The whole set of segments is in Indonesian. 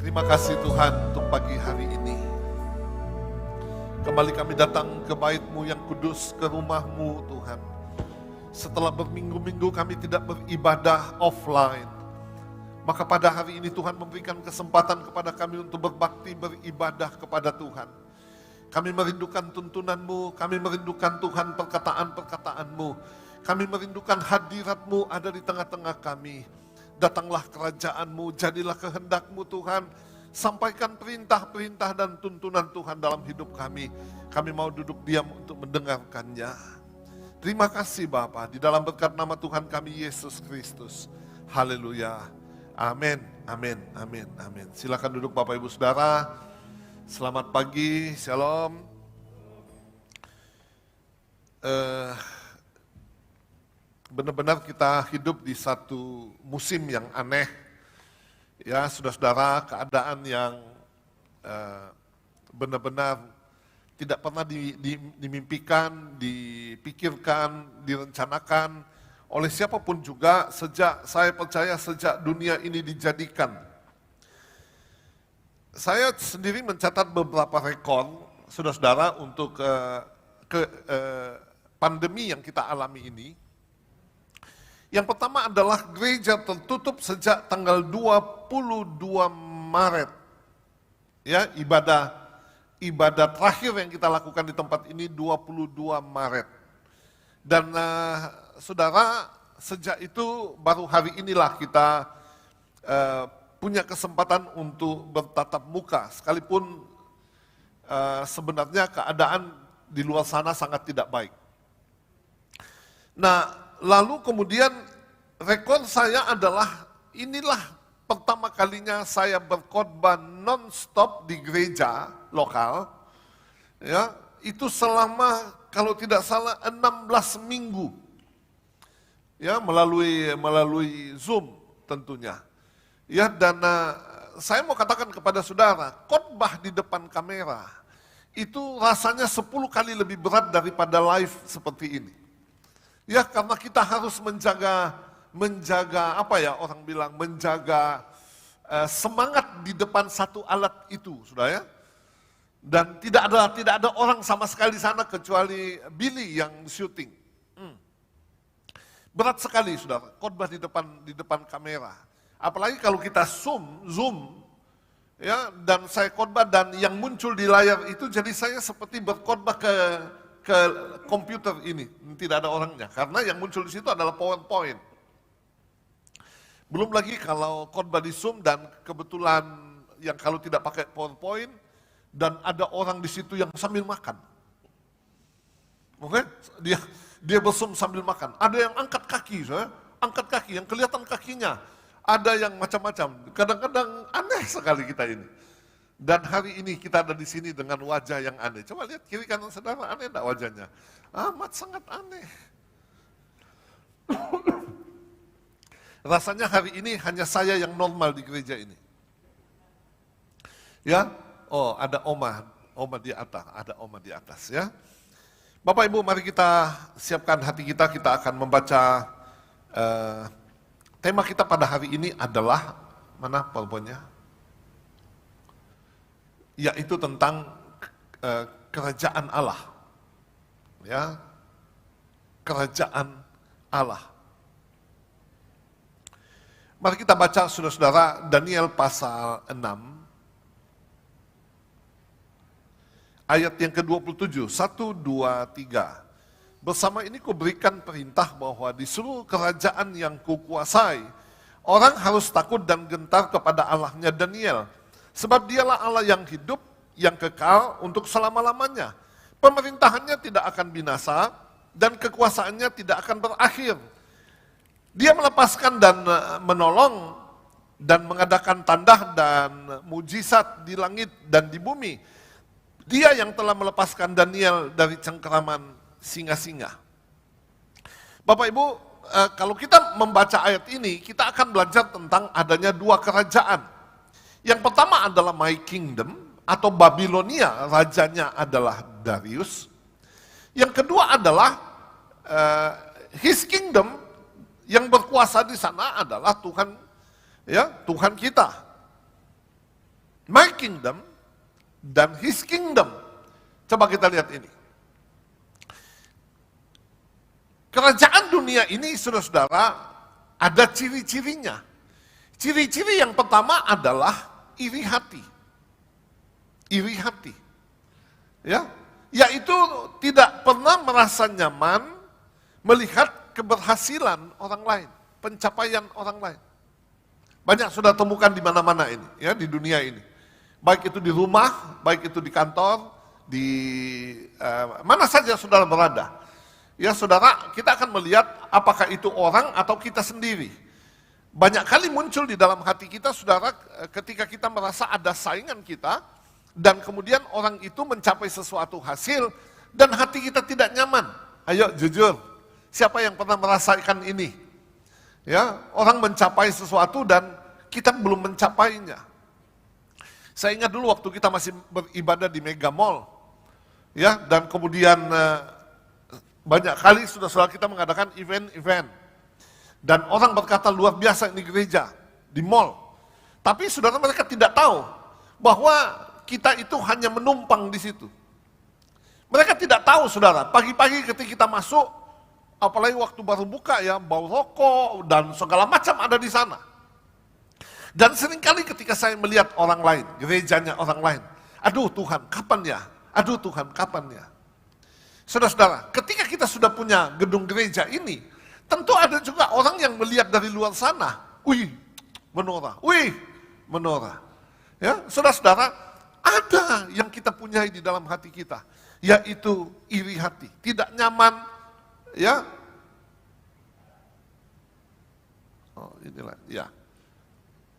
Terima kasih Tuhan untuk pagi hari ini. Kembali kami datang ke bait-Mu yang kudus, ke rumah-Mu Tuhan. Setelah berminggu-minggu kami tidak beribadah offline, maka pada hari ini Tuhan memberikan kesempatan kepada kami untuk berbakti, beribadah kepada Tuhan. Kami merindukan tuntunan-Mu, kami merindukan Tuhan perkataan-perkataan-Mu. Kami merindukan hadirat-Mu ada di tengah-tengah kami. Datanglah kerajaan-Mu, jadilah kehendak-Mu Tuhan. Sampaikan perintah-perintah dan tuntunan Tuhan dalam hidup kami. Kami mau duduk diam untuk mendengarkannya. Terima kasih Bapa, di dalam berkat nama Tuhan kami Yesus Kristus. Haleluya. Amin, amin, amin, amin. Silakan duduk Bapak Ibu Saudara. Selamat pagi, shalom. Benar-benar kita hidup di satu musim yang aneh. Ya, saudara-saudara, keadaan yang benar-benar tidak pernah dimimpikan, dipikirkan, direncanakan oleh siapapun juga saya percaya sejak dunia ini dijadikan. Saya sendiri mencatat beberapa rekor, saudara-saudara, untuk pandemi yang kita alami ini. Yang pertama adalah gereja tertutup sejak tanggal 22 Maret. Ya, ibadah terakhir yang kita lakukan di tempat ini 22 Maret. Dan saudara, sejak itu baru hari inilah kita punya kesempatan untuk bertatap muka. Sekalipun sebenarnya keadaan di luar sana sangat tidak baik. Nah, lalu kemudian rekor saya adalah inilah pertama kalinya saya berkhotbah non-stop di gereja lokal. Ya, itu selama kalau tidak salah 16 minggu. Ya, melalui Zoom tentunya. Ya, dan saya mau katakan kepada saudara, khotbah di depan kamera itu rasanya 10 kali lebih berat daripada live seperti ini. Ya, karena kita harus menjaga apa ya orang bilang, menjaga semangat di depan satu alat itu, saudara ya. Dan tidak ada orang sama sekali di sana kecuali Billy yang syuting. Berat sekali, saudara, khotbah di depan kamera. Apalagi kalau kita zoom, ya, dan saya khotbah dan yang muncul di layar itu jadi saya seperti berkhotbah ke komputer ini, tidak ada orangnya, karena yang muncul di situ adalah PowerPoint. Belum lagi kalau khotbah di Zoom dan kebetulan yang kalau tidak pakai PowerPoint dan ada orang di situ yang sambil makan. Oke, dia bersum sambil makan. Ada yang angkat kaki, yang kelihatan kakinya. Ada yang macam-macam. Kadang-kadang aneh sekali kita ini. Dan hari ini kita ada di sini dengan wajah yang aneh. Coba lihat kiri kanan saudara, aneh enggak wajahnya? Amat sangat aneh. Rasanya hari ini hanya saya yang normal di gereja ini. Ya, oh ada oma di atas, ada oma di atas ya. Bapak Ibu, mari kita siapkan hati kita akan membaca tema kita pada hari ini adalah, mana PowerPoint-nya? Yaitu tentang kerajaan Allah. Ya. Kerajaan Allah. Mari kita baca saudara-saudara Daniel pasal 6 ayat yang ke-27, 1, 2, 3. Bersama ini kuberikan perintah bahwa di seluruh kerajaan yang kukuasai, orang harus takut dan gentar kepada Allahnya Daniel. Sebab dialah Allah yang hidup, yang kekal untuk selama-lamanya. Pemerintahannya tidak akan binasa dan kekuasaannya tidak akan berakhir. Dia melepaskan dan menolong dan mengadakan tanda dan mujizat di langit dan di bumi. Dia yang telah melepaskan Daniel dari cengkeraman singa-singa. Bapak Ibu, kalau kita membaca ayat ini, kita akan belajar tentang adanya dua kerajaan. Yang pertama adalah My Kingdom atau Babilonia, rajanya adalah Darius. Yang kedua adalah His Kingdom, yang berkuasa di sana adalah Tuhan, ya, Tuhan kita. kingdom dan his kingdom. Coba kita lihat ini. Kerajaan dunia ini, saudara-saudara, ada ciri-cirinya. Ciri-ciri yang pertama adalah iri hati. Iri hati. Ya, yaitu tidak pernah merasa nyaman melihat keberhasilan orang lain, pencapaian orang lain. Banyak sudah temukan di mana-mana ini, ya, di dunia ini. Baik itu di rumah, baik itu di kantor, di mana saja saudara berada. Ya saudara, kita akan melihat apakah itu orang atau kita sendiri. Banyak kali muncul di dalam hati kita, saudara, ketika kita merasa ada saingan kita, dan kemudian orang itu mencapai sesuatu hasil, dan hati kita tidak nyaman. Ayo jujur, siapa yang pernah merasakan ini? Ya, orang mencapai sesuatu dan kita belum mencapainya. Saya ingat dulu waktu kita masih beribadah di Mega Mall, ya, dan kemudian banyak kali saudara-saudara kita mengadakan event-event. Dan orang berkata luar biasa ini gereja, di mall. Tapi saudara mereka tidak tahu bahwa kita itu hanya menumpang di situ. Mereka tidak tahu saudara, pagi-pagi ketika kita masuk, apalagi waktu baru buka ya, bau rokok dan segala macam ada di sana. Dan seringkali ketika saya melihat orang lain, gerejanya orang lain, aduh Tuhan kapan ya? Aduh Tuhan kapan ya? Saudara-saudara, ketika kita sudah punya gedung gereja ini, tentu ada juga orang yang melihat dari luar sana. Wih, menorah. Ya, saudara-saudara, ada yang kita punyai di dalam hati kita, yaitu iri hati, tidak nyaman, ya. Oh, inilah, ya.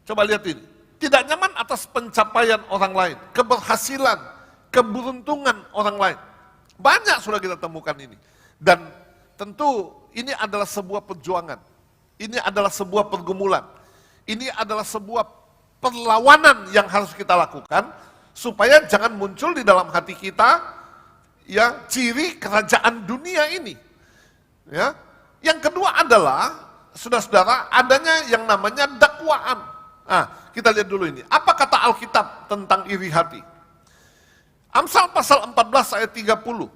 Coba lihat ini. Tidak nyaman atas pencapaian orang lain, keberhasilan, keberuntungan orang lain. Banyak sudah kita temukan ini. Dan tentu ini adalah sebuah perjuangan. Ini adalah sebuah pergumulan. Ini adalah sebuah perlawanan yang harus kita lakukan supaya jangan muncul di dalam hati kita ya ciri kerajaan dunia ini. Ya. Yang kedua adalah saudara-saudara adanya yang namanya dakwaan. Nah, kita lihat dulu ini. Apa kata Alkitab tentang iri hati? Amsal pasal 14 ayat 30.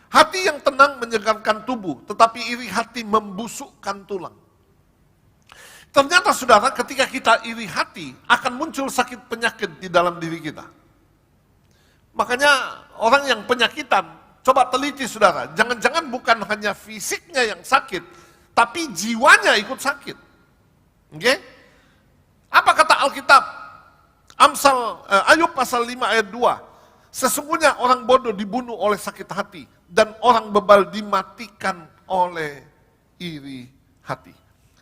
Hati yang tenang menyegarkan tubuh, tetapi iri hati membusukkan tulang. Ternyata saudara, ketika kita iri hati, akan muncul sakit penyakit di dalam diri kita. Makanya orang yang penyakitan, coba teliti saudara, jangan-jangan bukan hanya fisiknya yang sakit, tapi jiwanya ikut sakit. Oke? Apa kata Alkitab? Ayub pasal 5 ayat 2. Sesungguhnya orang bodoh dibunuh oleh sakit hati, dan orang bebal dimatikan oleh iri hati.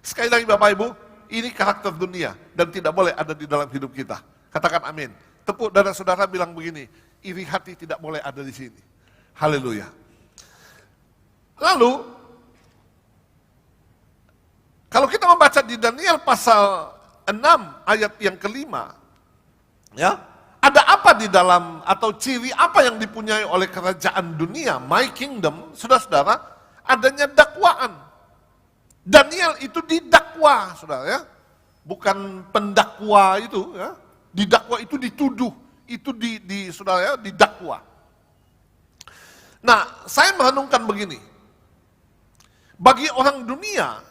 Sekali lagi Bapak Ibu, ini karakter dunia, dan tidak boleh ada di dalam hidup kita. Katakan amin. Tepuk dada saudara bilang begini, iri hati tidak boleh ada di sini. Haleluya. Lalu, kalau kita membaca di Daniel pasal 6 ayat yang kelima, ya, ada apa di dalam atau ciri apa yang dipunyai oleh kerajaan dunia, my kingdom, saudara-saudara, adanya dakwaan. Daniel itu didakwa, saudara ya, bukan pendakwa itu, ya. Didakwa itu dituduh, itu saudara ya, didakwa. Nah, saya merenungkan begini, bagi orang dunia,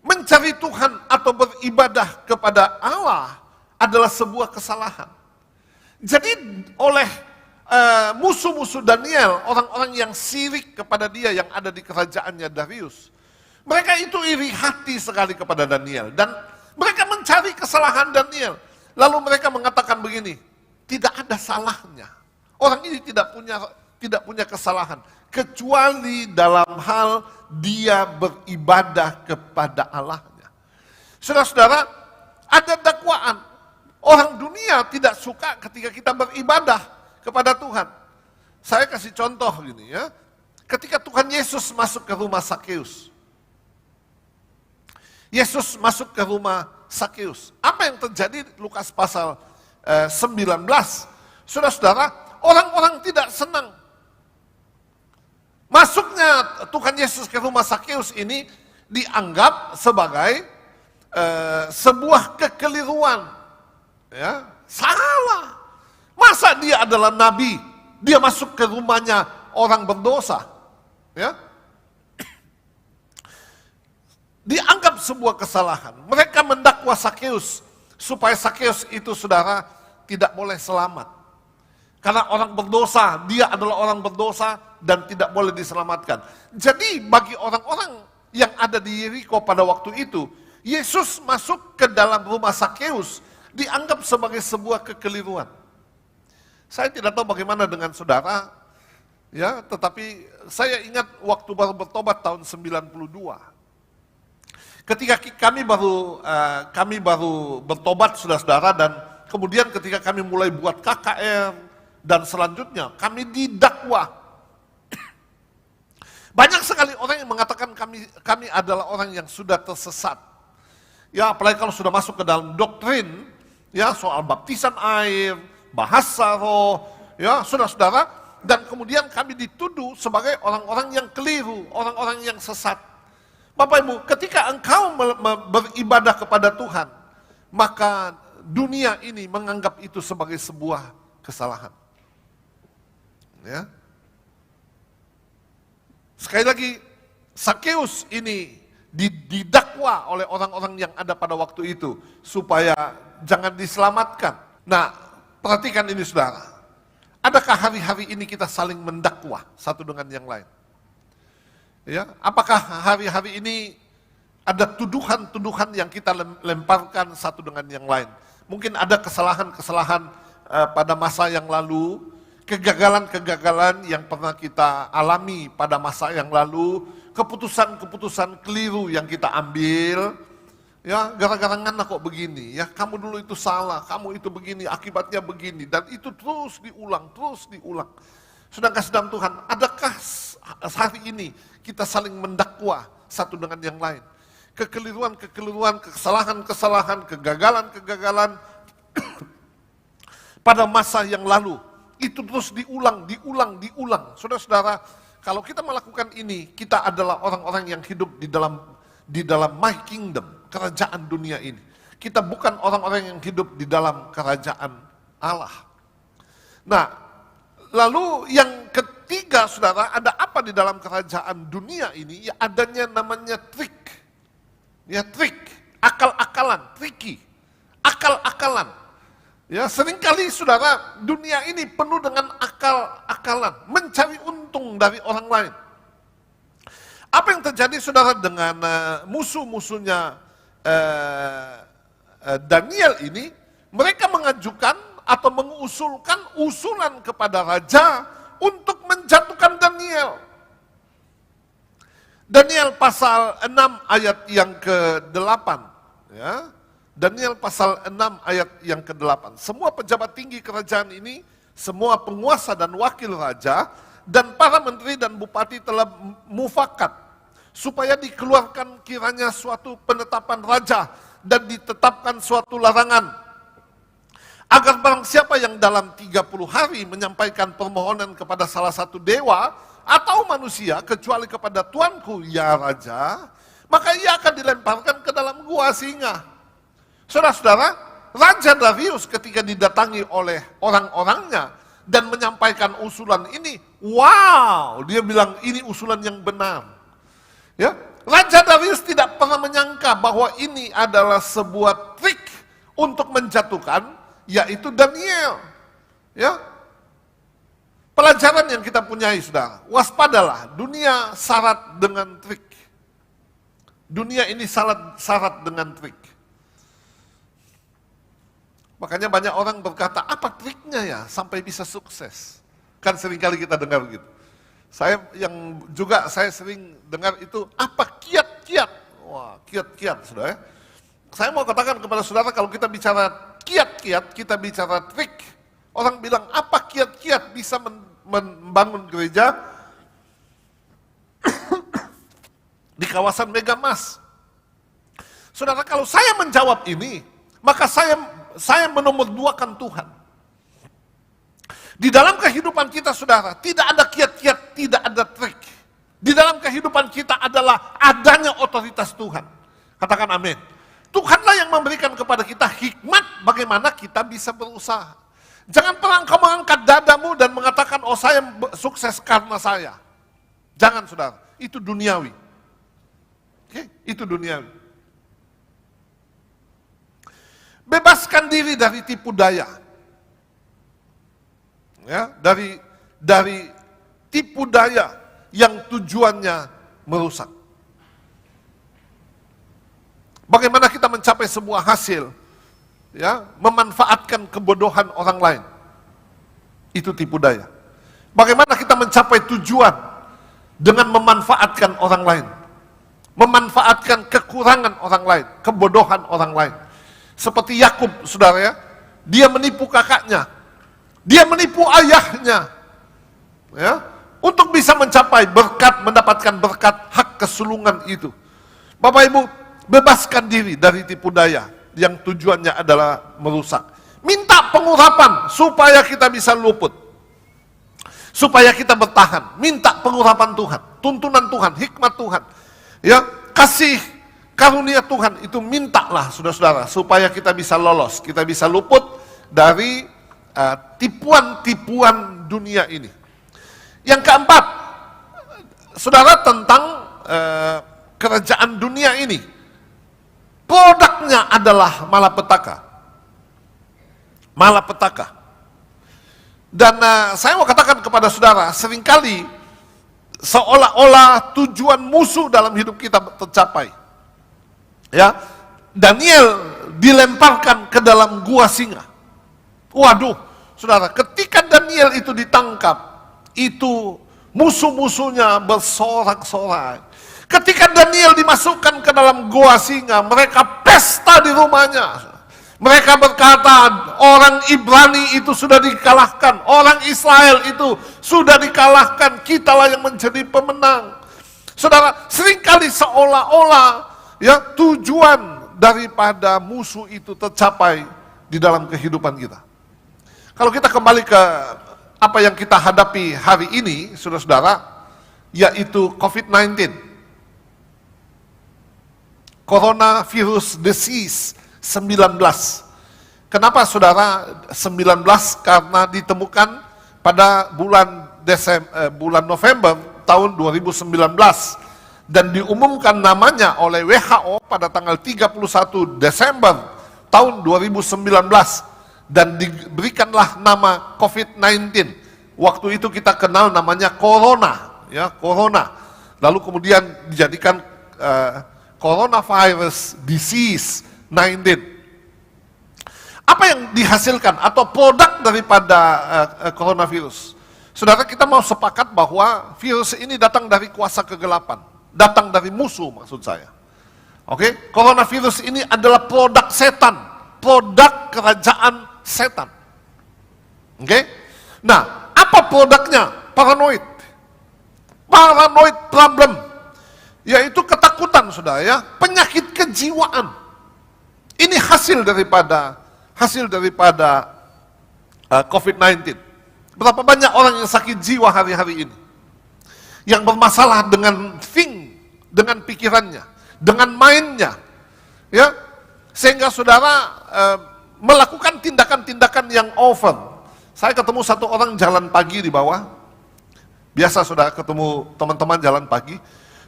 mencari Tuhan atau beribadah kepada Allah adalah sebuah kesalahan. Jadi oleh musuh-musuh Daniel, orang-orang yang sirik kepada dia yang ada di kerajaannya Darius, mereka itu iri hati sekali kepada Daniel. Dan mereka mencari kesalahan Daniel. Lalu mereka mengatakan begini, tidak ada salahnya. Orang ini tidak punya kesalahan. Kecuali dalam hal dia beribadah kepada Allahnya. Saudara-saudara, ada dakwaan. Orang dunia tidak suka ketika kita beribadah kepada Tuhan. Saya kasih contoh gini ya. Ketika Tuhan Yesus masuk ke rumah Sakeus. Yesus masuk ke rumah Sakeus. Apa yang terjadi Lukas pasal 19? Saudara-saudara, orang-orang tidak senang. Masuknya Tuhan Yesus ke rumah Sakeus ini dianggap sebagai sebuah kekeliruan. Ya, salah. Masa dia adalah nabi, dia masuk ke rumahnya orang berdosa? Ya, dianggap sebuah kesalahan. Mereka mendakwa Sakeus supaya Sakeus itu, saudara, tidak boleh selamat. Karena orang berdosa, dia adalah orang berdosa dan tidak boleh diselamatkan. Jadi bagi orang-orang yang ada di Yeriko pada waktu itu, Yesus masuk ke dalam rumah Sakeus dianggap sebagai sebuah kekeliruan. Saya tidak tahu bagaimana dengan saudara, ya, tetapi saya ingat waktu baru bertobat tahun 92. Ketika kami baru bertobat, saudara-saudara, dan kemudian ketika kami mulai buat KKR dan selanjutnya kami didakwa. Banyak sekali orang yang mengatakan kami adalah orang yang sudah tersesat. Ya, apalagi kalau sudah masuk ke dalam doktrin, ya, soal baptisan air, bahasa roh, ya, saudara-saudara, dan kemudian kami dituduh sebagai orang-orang yang keliru, orang-orang yang sesat. Bapak Ibu, ketika engkau beribadah kepada Tuhan, maka dunia ini menganggap itu sebagai sebuah kesalahan. Ya. Sekali lagi, Sakeus ini didakwa oleh orang-orang yang ada pada waktu itu supaya jangan diselamatkan. Nah, perhatikan ini saudara. Adakah hari-hari ini kita saling mendakwa satu dengan yang lain? Ya, apakah hari-hari ini ada tuduhan-tuduhan yang kita lemparkan satu dengan yang lain? Mungkin ada kesalahan-kesalahan pada masa yang lalu, kegagalan-kegagalan yang pernah kita alami pada masa yang lalu, keputusan-keputusan keliru yang kita ambil, ya, gara-gara ngana kok begini, ya, kamu dulu itu salah, kamu itu begini, akibatnya begini, dan itu terus diulang. Sedangkan sedang Tuhan, adakah hari ini kita saling mendakwa satu dengan yang lain? Kekeliruan-kekeliruan, kesalahan-kesalahan, kegagalan-kegagalan pada masa yang lalu, itu terus diulang. Saudara-saudara, kalau kita melakukan ini, kita adalah orang-orang yang hidup di dalam my kingdom, kerajaan dunia ini. Kita bukan orang-orang yang hidup di dalam kerajaan Allah. Nah, lalu yang ketiga, saudara, ada apa di dalam kerajaan dunia ini? Ya, adanya namanya trik. Ya, trik, akal-akalan, tricky, akal-akalan. Ya, seringkali saudara, dunia ini penuh dengan akal-akalan, mencari untung dari orang lain. Apa yang terjadi saudara dengan musuh-musuhnya Daniel ini? Mereka mengajukan atau mengusulkan usulan kepada raja untuk menjatuhkan Daniel. Daniel pasal 6 ayat yang ke-8. Ya. Daniel pasal 6 ayat yang ke-8. Semua pejabat tinggi kerajaan ini, semua penguasa dan wakil raja, dan para menteri dan bupati telah mufakat, supaya dikeluarkan kiranya suatu penetapan raja, dan ditetapkan suatu larangan, agar barang siapa yang dalam 30 hari menyampaikan permohonan kepada salah satu dewa atau manusia, kecuali kepada tuanku, ya raja, maka ia akan dilemparkan ke dalam gua singa. Saudara-saudara, Raja Darius ketika didatangi oleh orang-orangnya dan menyampaikan usulan ini, wow, dia bilang ini usulan yang benar. Ya, Raja Darius tidak pernah menyangka bahwa ini adalah sebuah trik untuk menjatuhkan, yaitu Daniel. Ya, pelajaran yang kita punyai, saudara, waspadalah, dunia syarat dengan trik. Dunia ini syarat dengan trik. Makanya banyak orang berkata, apa triknya ya sampai bisa sukses? Kan seringkali kita dengar begitu. Saya sering dengar itu, apa kiat-kiat? Wah, kiat-kiat, saudara. Saya mau katakan kepada saudara, kalau kita bicara kiat-kiat, kita bicara trik. Orang bilang, apa kiat-kiat bisa membangun gereja di kawasan Megamas? Saudara, kalau saya menjawab ini, maka saya menomorduakan Tuhan. Di dalam kehidupan kita, saudara, tidak ada kiat-kiat, tidak ada trik. Di dalam kehidupan kita adalah adanya otoritas Tuhan. Katakan amin. Tuhanlah yang memberikan kepada kita hikmat bagaimana kita bisa berusaha. Jangan pernah engkau mengangkat dadamu dan mengatakan, oh saya sukses karena saya. Jangan saudara, itu duniawi. Oke, itu duniawi. Bebaskan diri dari tipu daya. Ya, dari tipu daya yang tujuannya merusak. Bagaimana kita mencapai sebuah hasil? Ya, memanfaatkan kebodohan orang lain. Itu tipu daya. Bagaimana kita mencapai tujuan dengan memanfaatkan orang lain? Memanfaatkan kekurangan orang lain, kebodohan orang lain. Seperti Yakub, saudara ya, dia menipu kakaknya, dia menipu ayahnya, ya, untuk bisa mencapai berkat, mendapatkan berkat hak kesulungan itu. Bapak Ibu, bebaskan diri dari tipu daya yang tujuannya adalah merusak. Minta pengurapan supaya kita bisa luput. Supaya kita bertahan. Minta pengurapan Tuhan, tuntunan Tuhan, hikmat Tuhan. Ya, kasih karunia Tuhan itu mintalah saudara-saudara supaya kita bisa lolos, kita bisa luput dari tipuan-tipuan dunia ini. Yang keempat, saudara, tentang kerajaan dunia ini. Produknya adalah malapetaka. Malapetaka. Dan saya mau katakan kepada saudara, seringkali seolah-olah tujuan musuh dalam hidup kita tercapai. Ya, Daniel dilemparkan ke dalam gua singa. Waduh, saudara, ketika Daniel itu ditangkap, itu musuh-musuhnya bersorak-sorai. Ketika Daniel dimasukkan ke dalam gua singa, mereka pesta di rumahnya. Mereka berkata, orang Ibrani itu sudah dikalahkan, orang Israel itu sudah dikalahkan, kitalah yang menjadi pemenang. Saudara, seringkali seolah-olah ya tujuan daripada musuh itu tercapai di dalam kehidupan kita. Kalau kita kembali ke apa yang kita hadapi hari ini, saudara-saudara, yaitu COVID-19. Coronavirus disease 19. Kenapa saudara 19? Karena ditemukan pada bulan November tahun 2019 dan diumumkan namanya oleh WHO pada tanggal 31 Desember tahun 2019 dan diberikanlah nama COVID-19. Waktu itu kita kenal namanya corona, ya, corona. Lalu kemudian dijadikan coronavirus disease 19. Apa yang dihasilkan atau produk daripada coronavirus? Saudara, kita mau sepakat bahwa virus ini datang dari kuasa kegelapan, datang dari musuh maksud saya. Oke, coronavirus ini adalah produk setan, produk kerajaan setan. Oke, nah apa produknya? Paranoid, paranoid problem. Yaitu ketakutan, saudara ya, penyakit kejiwaan. Ini hasil daripada COVID-19. Berapa banyak orang yang sakit jiwa hari-hari ini, yang bermasalah dengan dengan pikirannya, dengan mainnya, ya, sehingga saudara melakukan tindakan-tindakan yang over. Saya ketemu satu orang jalan pagi di bawah, biasa saudara ketemu teman-teman jalan pagi.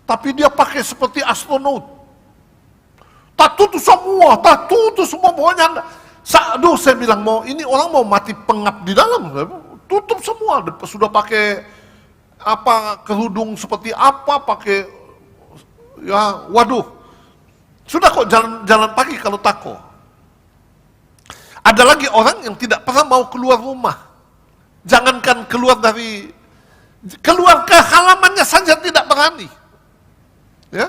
Tapi dia pakai seperti astronot. Tattoo itu semua pokoknya. Aduh, saya bilang, ini orang mau mati pengap di dalam. Tutup semua, sudah pakai apa, kerudung seperti apa, pakai, ya, waduh. Sudah kok jalan pagi kalau tako. Ada lagi orang yang tidak pernah mau keluar rumah. Jangankan keluar ke halamannya saja tidak berani. Ya,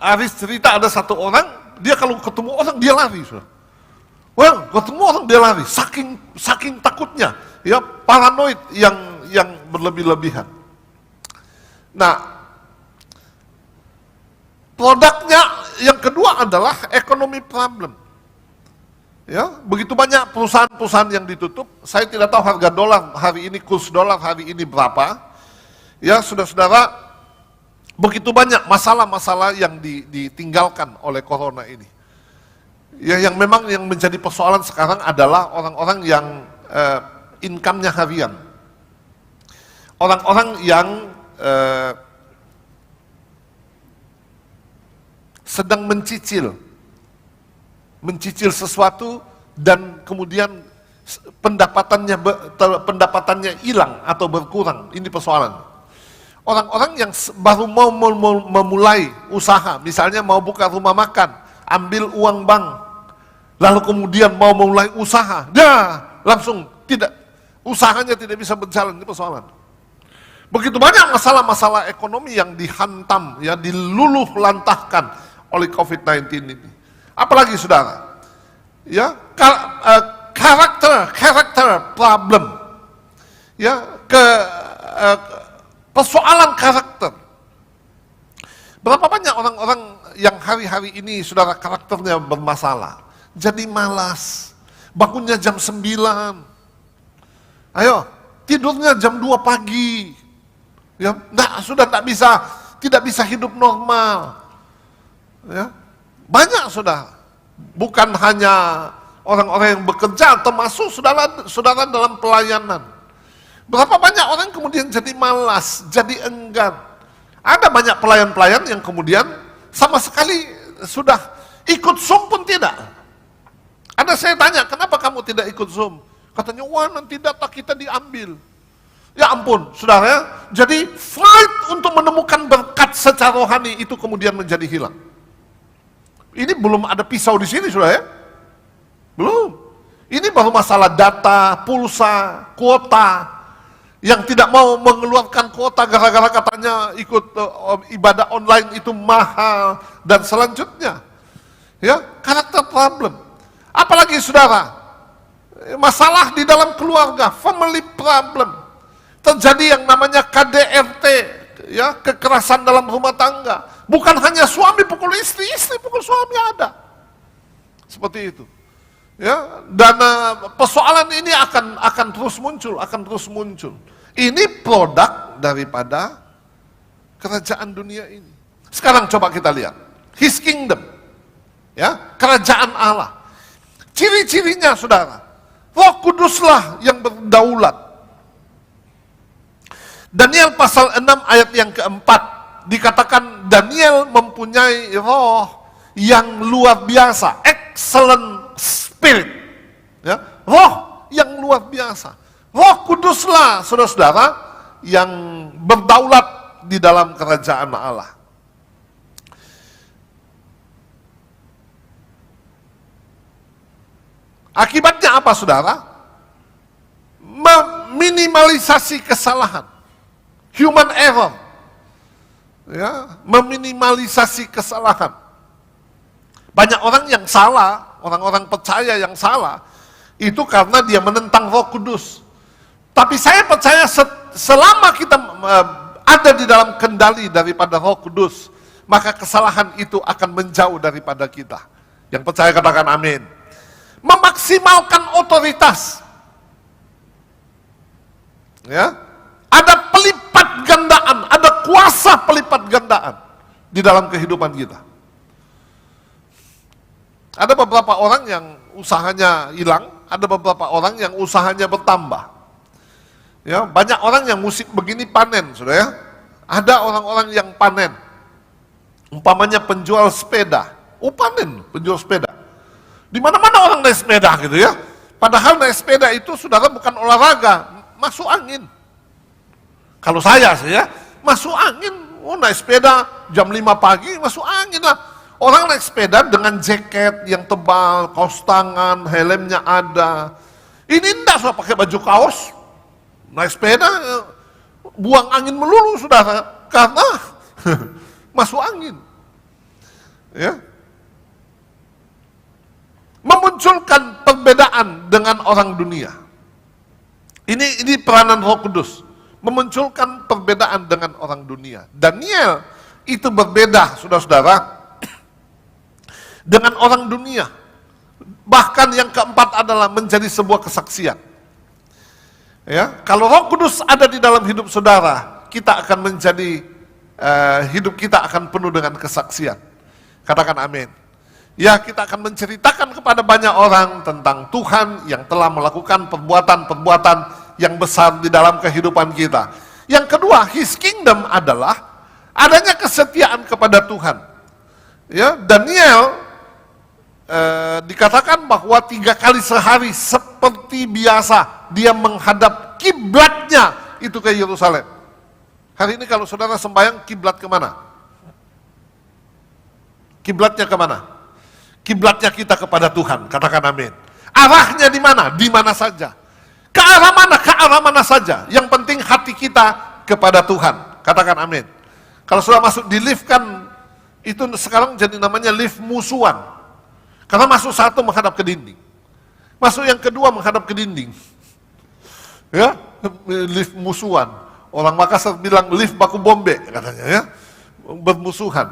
Aris cerita ada satu orang, dia kalau ketemu orang dia lari, well, ketemu orang dia lari, saking takutnya, ya, paranoid yang berlebih-lebihan. Nah, produknya yang kedua adalah ekonomi problem. Ya, begitu banyak perusahaan-perusahaan yang ditutup. Saya tidak tahu harga dolar hari ini, kurs dolar hari ini berapa. Ya, saudara-saudara, begitu banyak masalah-masalah yang ditinggalkan oleh corona ini. Ya, yang memang yang menjadi persoalan sekarang adalah orang-orang yang income-nya harian. Orang-orang yang sedang mencicil sesuatu dan kemudian pendapatannya hilang atau berkurang. Ini persoalan. Orang-orang yang baru mau memulai usaha, misalnya mau buka rumah makan, ambil uang bank, lalu kemudian mau memulai usaha, langsung usahanya tidak bisa berjalan. Ini persoalan. Begitu banyak masalah-masalah ekonomi yang dihantam, ya, diluluh lantahkan oleh COVID-19 ini. Apalagi saudara, ya, karakter problem, ya, persoalan karakter. Berapa banyak orang-orang yang hari-hari ini saudara karakternya bermasalah, jadi malas, bangunnya jam 9, ayo tidurnya jam 2 pagi, ya, sudah tidak bisa hidup normal, ya. Banyak sudah, bukan hanya orang-orang yang bekerja, termasuk saudara dalam pelayanan. Berapa banyak orang kemudian jadi malas, jadi enggan. Ada banyak pelayan-pelayan yang kemudian sama sekali sudah ikut Zoom pun tidak. Ada saya tanya, kenapa kamu tidak ikut Zoom? Katanya, wah nanti data kita diambil. Ya ampun, saudara, jadi fight untuk menemukan berkat secara rohani itu kemudian menjadi hilang. Ini belum ada pisau di sini, saudara, ya? Belum. Ini baru masalah data, pulsa, kuota, yang tidak mau mengeluarkan kuota gara-gara katanya ikut ibadah online itu mahal, dan selanjutnya. Ya, karakter problem. Apalagi saudara, masalah di dalam keluarga, family problem. Terjadi yang namanya KDRT, ya, kekerasan dalam rumah tangga. Bukan hanya suami pukul istri, istri pukul suami ada. Seperti itu. Ya, dan persoalan ini akan terus muncul. Ini produk daripada kerajaan dunia ini. Sekarang coba kita lihat His kingdom, ya, kerajaan Allah. Ciri-cirinya saudara, Roh Kuduslah yang berdaulat. Daniel pasal 6 ayat yang keempat dikatakan Daniel mempunyai roh yang luar biasa, excellent spirit, ya, roh yang luar biasa. Roh Kuduslah, saudara-saudara, yang berdaulat di dalam kerajaan Allah. Akibatnya apa, saudara? Meminimalisasi kesalahan, human error, ya, meminimalisasi kesalahan. Banyak orang yang salah, orang-orang percaya yang salah, itu karena dia menentang Roh Kudus. Tapi saya percaya selama kita ada di dalam kendali daripada Roh Kudus, maka kesalahan itu akan menjauh daripada kita. Yang percaya katakan amin. Memaksimalkan otoritas, ya, ada pelipat gandaan, ada kuasa pelipat gandaan di dalam kehidupan kita. Ada beberapa orang yang usahanya hilang, ada beberapa orang yang usahanya bertambah. Ya, banyak orang yang musik begini panen, saudara, ya. Ada orang-orang yang panen. Umpamanya penjual sepeda, panen penjual sepeda. Di mana-mana orang naik sepeda gitu, ya. Padahal naik sepeda itu saudara bukan olahraga, masuk angin. Kalau saya sih, ya, masuk angin. Naik sepeda jam 5 pagi masuk angin lah. Orang naik sepeda dengan jaket yang tebal, kaos tangan, helmnya ada. Ini enggak, sudah pakai baju kaos, naik sepeda, buang angin melulu, saudara, karena masuk angin. Ya. Memunculkan perbedaan dengan orang dunia. Ini peranan Roh Kudus, memunculkan perbedaan dengan orang dunia. Daniel itu berbeda, saudara-saudara, dengan orang dunia. Bahkan yang keempat adalah menjadi sebuah kesaksian. Ya, kalau Roh Kudus ada di dalam hidup saudara, kita akan menjadi hidup kita akan penuh dengan kesaksian. Katakan amin. Ya, kita akan menceritakan kepada banyak orang tentang Tuhan yang telah melakukan perbuatan-perbuatan yang besar di dalam kehidupan kita. Yang kedua, His kingdom adalah adanya kesetiaan kepada Tuhan. Ya, Daniel dikatakan bahwa 3 kali sehari seperti biasa dia menghadap kiblatnya itu ke Yerusalem. Hari ini kalau saudara sembahyang, kiblat kemana? Kiblatnya kemana? Kiblatnya kita kepada Tuhan, katakan amin. Arahnya di mana? Di mana saja. Ke arah mana? Ke arah mana saja. Yang penting hati kita kepada Tuhan, katakan amin. Kalau sudah masuk di lift kan, itu sekarang jadi namanya lift musuhan. Karena masuk satu menghadap ke dinding. Masuk yang kedua menghadap ke dinding. Ya, lift musuhan. Orang Makassar bilang lift baku bombe katanya ya. Bermusuhan.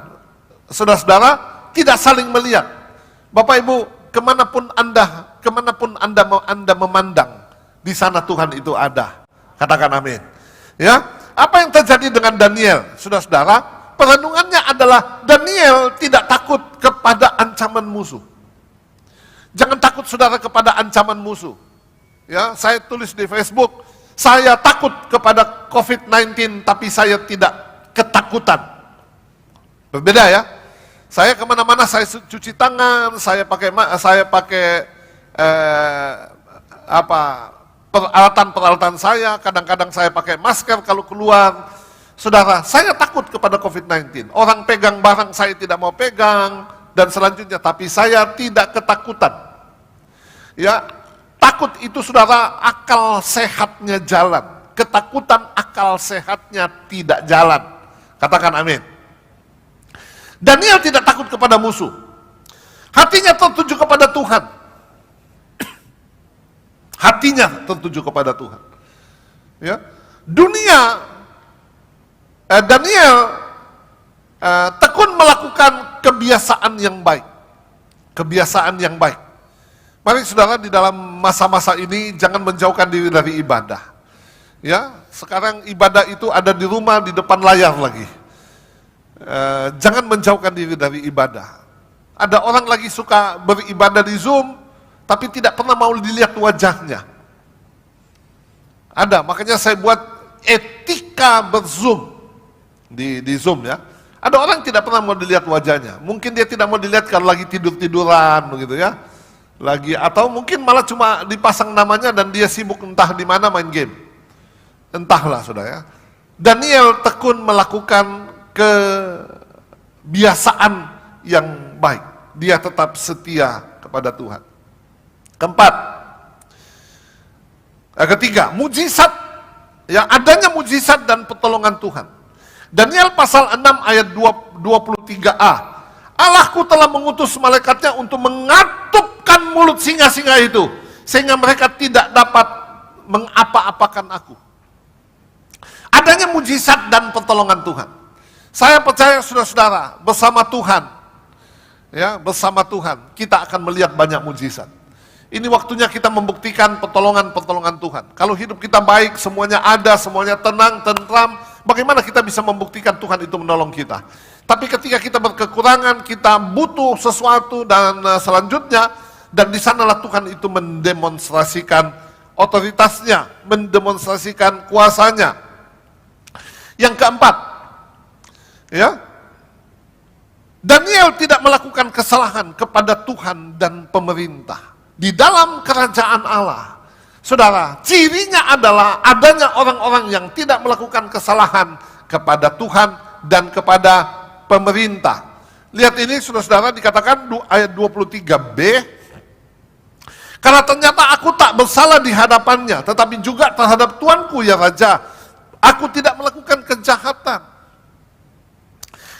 Saudara-saudara tidak saling melihat. Bapak Ibu, kemanapun anda memandang, di sana Tuhan itu ada. Katakan amin. Ya, apa yang terjadi dengan Daniel? Saudara-saudara, perenungannya adalah Daniel tidak takut kepada ancaman musuh. Jangan takut saudara kepada ancaman musuh. Ya, saya tulis di Facebook, saya takut kepada COVID-19, tapi saya tidak ketakutan. Berbeda ya. Saya kemana-mana saya cuci tangan, saya pakai peralatan saya, kadang-kadang saya pakai masker kalau keluar. Saudara, saya takut kepada COVID-19. Orang pegang barang saya tidak mau pegang dan selanjutnya, tapi saya tidak ketakutan. Ya, takut itu saudara akal sehatnya jalan. Ketakutan akal sehatnya tidak jalan. Katakan amin. Daniel tidak takut kepada musuh. Hatinya tertuju kepada Tuhan. Hatinya tertuju kepada Tuhan. Ya. Daniel tekun melakukan kebiasaan yang baik. Kebiasaan yang baik. Mari saudara, di dalam masa-masa ini jangan menjauhkan diri dari ibadah. Ya, sekarang ibadah itu ada di rumah, di depan layar lagi. Jangan menjauhkan diri dari ibadah. Ada orang lagi suka beribadah di Zoom, tapi tidak pernah mau dilihat wajahnya. Ada, makanya saya buat etika berzoom di Zoom ya. Ada orang tidak pernah mau dilihat wajahnya. Mungkin dia tidak mau dilihat kalau lagi tidur-tiduran begitu ya. Atau mungkin malah cuma dipasang namanya dan dia sibuk entah di mana main game. Entahlah saudara ya. Daniel tekun melakukan kebiasaan yang baik. Dia tetap setia kepada Tuhan. Ketiga, mujizat. Yang adanya mujizat dan pertolongan Tuhan. Daniel pasal 6 ayat 23a. Allahku telah mengutus malaikatnya untuk mengatupkan mulut singa-singa itu, sehingga mereka tidak dapat mengapa-apakan aku. Adanya mujizat dan pertolongan Tuhan. Saya percaya saudara-saudara, bersama Tuhan, ya, bersama Tuhan, kita akan melihat banyak mujizat. Ini waktunya kita membuktikan pertolongan-pertolongan Tuhan. Kalau hidup kita baik, semuanya ada, semuanya tenang, tentram, bagaimana kita bisa membuktikan Tuhan itu menolong kita? Tapi ketika kita berkekurangan, kita butuh sesuatu dan selanjutnya, dan di sanalah Tuhan itu mendemonstrasikan otoritasnya, mendemonstrasikan kuasanya. Yang keempat, ya, Daniel tidak melakukan kesalahan kepada Tuhan dan pemerintah. Di dalam kerajaan Allah, saudara, cirinya adalah adanya orang-orang yang tidak melakukan kesalahan kepada Tuhan dan kepada pemerintah. Lihat ini saudara-saudara, dikatakan ayat 23b, karena ternyata aku tak bersalah di hadapannya, tetapi juga terhadap Tuanku ya Raja, aku tidak melakukan kejahatan.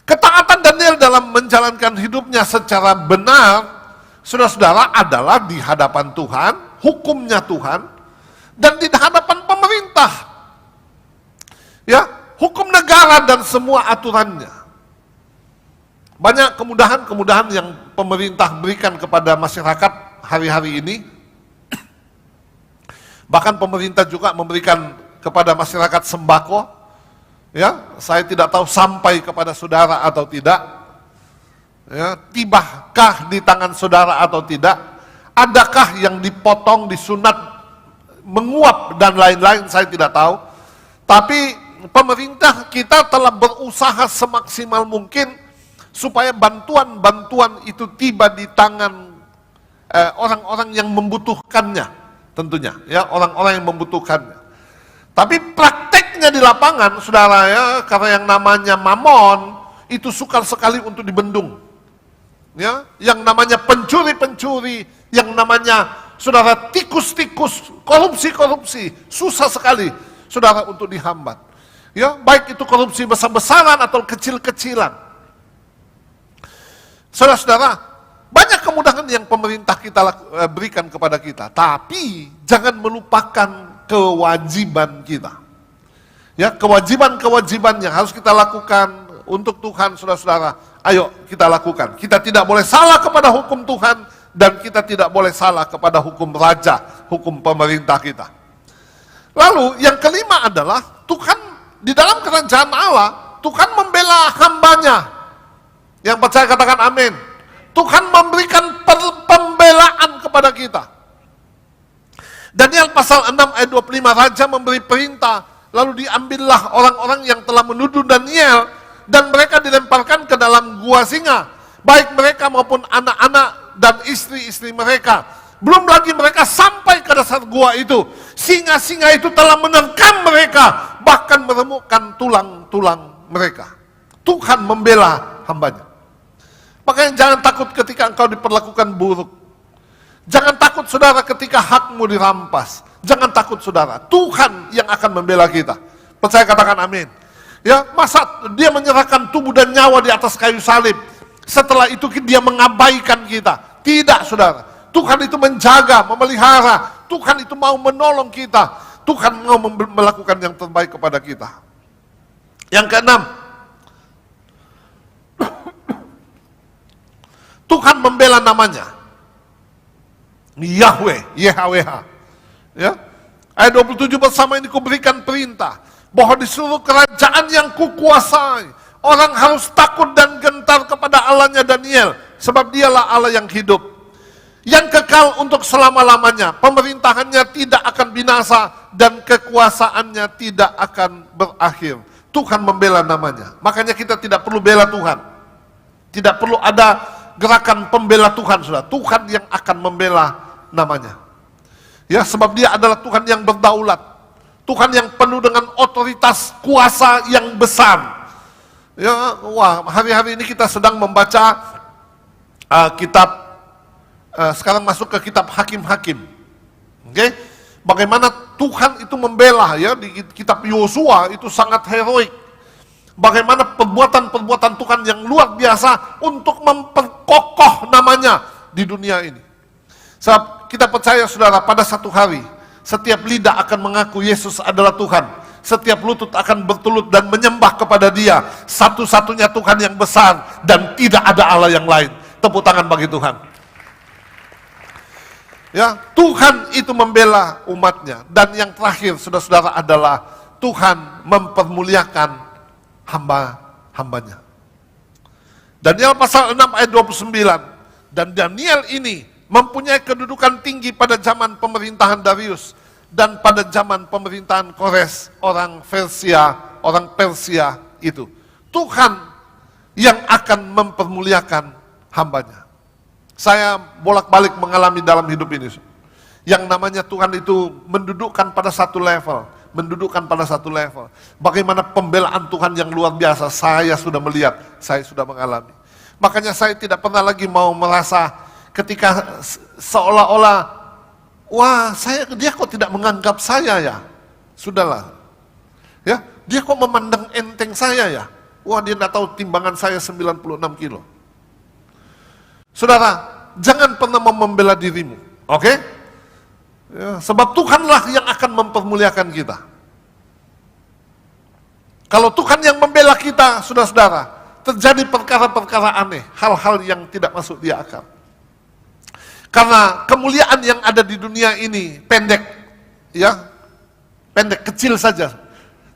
Ketaatan Daniel dalam menjalankan hidupnya secara benar, saudara-saudara, adalah di hadapan Tuhan, hukumnya Tuhan, dan di hadapan pemerintah. Ya, hukum negara dan semua aturannya. Banyak kemudahan-kemudahan yang pemerintah berikan kepada masyarakat hari-hari ini. Bahkan pemerintah juga memberikan kepada masyarakat sembako. Ya, saya tidak tahu sampai kepada saudara atau tidak. Ya, tibakah di tangan saudara atau tidak? Adakah yang dipotong, disunat, menguap dan lain-lain, saya tidak tahu. Tapi pemerintah kita telah berusaha semaksimal mungkin supaya bantuan-bantuan itu tiba di tangan orang-orang yang membutuhkannya, tentunya ya, orang-orang yang membutuhkannya. Tapi prakteknya di lapangan, saudara ya, karena yang namanya mamon itu sukar sekali untuk dibendung. Ya, yang namanya pencuri-pencuri, yang namanya saudara tikus-tikus, korupsi-korupsi, susah sekali saudara untuk dihambat. Ya, baik itu korupsi besar-besaran atau kecil-kecilan. Saudara-saudara, banyak kemudahan yang pemerintah kita berikan kepada kita, tapi jangan melupakan kewajiban kita. Ya, kewajiban-kewajiban yang harus kita lakukan untuk Tuhan, saudara-saudara, ayo kita lakukan. Kita tidak boleh salah kepada hukum Tuhan, dan kita tidak boleh salah kepada hukum raja, hukum pemerintah kita. Lalu yang kelima adalah Tuhan di dalam kerajaan Allah, Tuhan membela hambanya. Yang percaya katakan amin. Tuhan memberikan pembelaan kepada kita. Daniel pasal 6 ayat 25, raja memberi perintah, lalu diambillah orang-orang yang telah menuduh Daniel, dan mereka dilemparkan ke dalam gua singa, baik mereka maupun anak-anak dan istri-istri mereka. Belum lagi mereka sampai ke dasar gua itu, singa-singa itu telah menerkam mereka, bahkan meremukkan tulang-tulang mereka. Tuhan membela hambanya. Makanya jangan takut ketika engkau diperlakukan buruk. Jangan takut saudara ketika hakmu dirampas. Jangan takut saudara, Tuhan yang akan membela kita. Percaya katakan amin. Ya, masa dia menyerahkan tubuh dan nyawa di atas kayu salib, setelah itu dia mengabaikan kita? Tidak saudara, Tuhan itu menjaga, memelihara, Tuhan itu mau menolong kita, Tuhan mau melakukan yang terbaik kepada kita. Yang keenam, Tuhan membela namanya, Yahweh, YHWH. Ya, ayat 27, bersama ini kuberikan perintah, bahwa di seluruh kerajaan yang kukuasai, orang harus takut dan gentar kepada Allahnya Daniel, sebab dialah Allah yang hidup, yang kekal untuk selama-lamanya. Pemerintahannya tidak akan binasa, dan kekuasaannya tidak akan berakhir. Tuhan membela namanya. Makanya kita tidak perlu bela Tuhan. Tidak perlu ada gerakan pembela Tuhan, saudara. Tuhan yang akan membela namanya. Ya, sebab dia adalah Tuhan yang berdaulat. Tuhan yang penuh dengan otoritas kuasa yang besar. Ya, wah, hari-hari ini kita sedang membaca kitab, sekarang masuk ke kitab Hakim-Hakim. Oke? Bagaimana Tuhan itu membela, ya, di kitab Yosua itu sangat heroik. Bagaimana perbuatan-perbuatan Tuhan yang luar biasa untuk memperkokoh namanya di dunia ini. Sebab kita percaya saudara, pada satu hari setiap lidah akan mengaku Yesus adalah Tuhan. Setiap lutut akan bertelut dan menyembah kepada Dia. Satu-satunya Tuhan yang besar, dan tidak ada Allah yang lain. Tepuk tangan bagi Tuhan. Ya, Tuhan itu membela umatnya. Dan yang terakhir, saudara-saudara, adalah Tuhan mempermuliakan hamba-hambanya. Daniel pasal 6 ayat 29. Dan Daniel ini mempunyai kedudukan tinggi pada zaman pemerintahan Darius dan pada zaman pemerintahan Kores, orang Persia itu. Tuhan yang akan mempermuliakan hambanya. Saya bolak-balik mengalami dalam hidup ini. Yang namanya Tuhan itu mendudukkan pada satu level. Bagaimana pembelaan Tuhan yang luar biasa, saya sudah melihat, saya sudah mengalami. Makanya saya tidak pernah lagi mau merasa ketika seolah-olah, wah, dia kok tidak menganggap saya ya? Sudahlah. Ya, dia kok memandang enteng saya ya? Wah, dia tidak tahu timbangan saya 96 kilo. Saudara, jangan pernah membela dirimu, oke? Ya, sebab Tuhanlah yang akan mempermuliakan kita. Kalau Tuhan yang membela kita, saudara-saudara, terjadi perkara-perkara aneh, hal-hal yang tidak masuk di akal. Karena kemuliaan yang ada di dunia ini pendek, ya, pendek, kecil saja.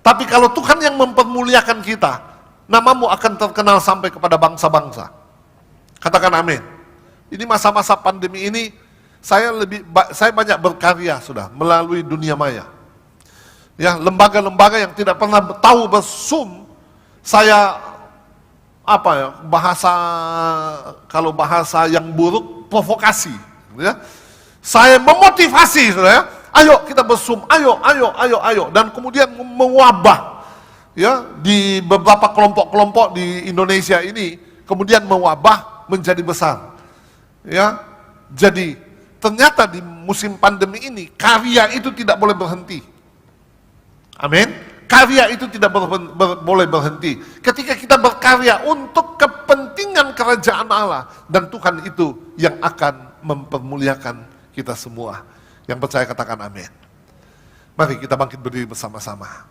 Tapi kalau Tuhan yang mempermuliakan kita, namamu akan terkenal sampai kepada bangsa-bangsa. Katakan amin. Ini masa-masa pandemi ini, saya banyak berkarya sudah melalui dunia maya. Ya, lembaga-lembaga yang tidak pernah tahu bersum, saya kalau bahasa yang buruk, provokasi, ya. Saya memotivasi, saudara, ya. Ayo kita bersum, ayo, dan kemudian mewabah, ya, di beberapa kelompok-kelompok di Indonesia ini, kemudian mewabah menjadi besar, ya. Jadi ternyata di musim pandemi ini karya itu tidak boleh berhenti. Amin. Karya itu tidak boleh berhenti. Ketika kita berkarya untuk kepentingan kerajaan Allah, dan Tuhan itu yang akan mempermuliakan kita semua. Yang percaya katakan amin. Mari kita bangkit berdiri bersama-sama.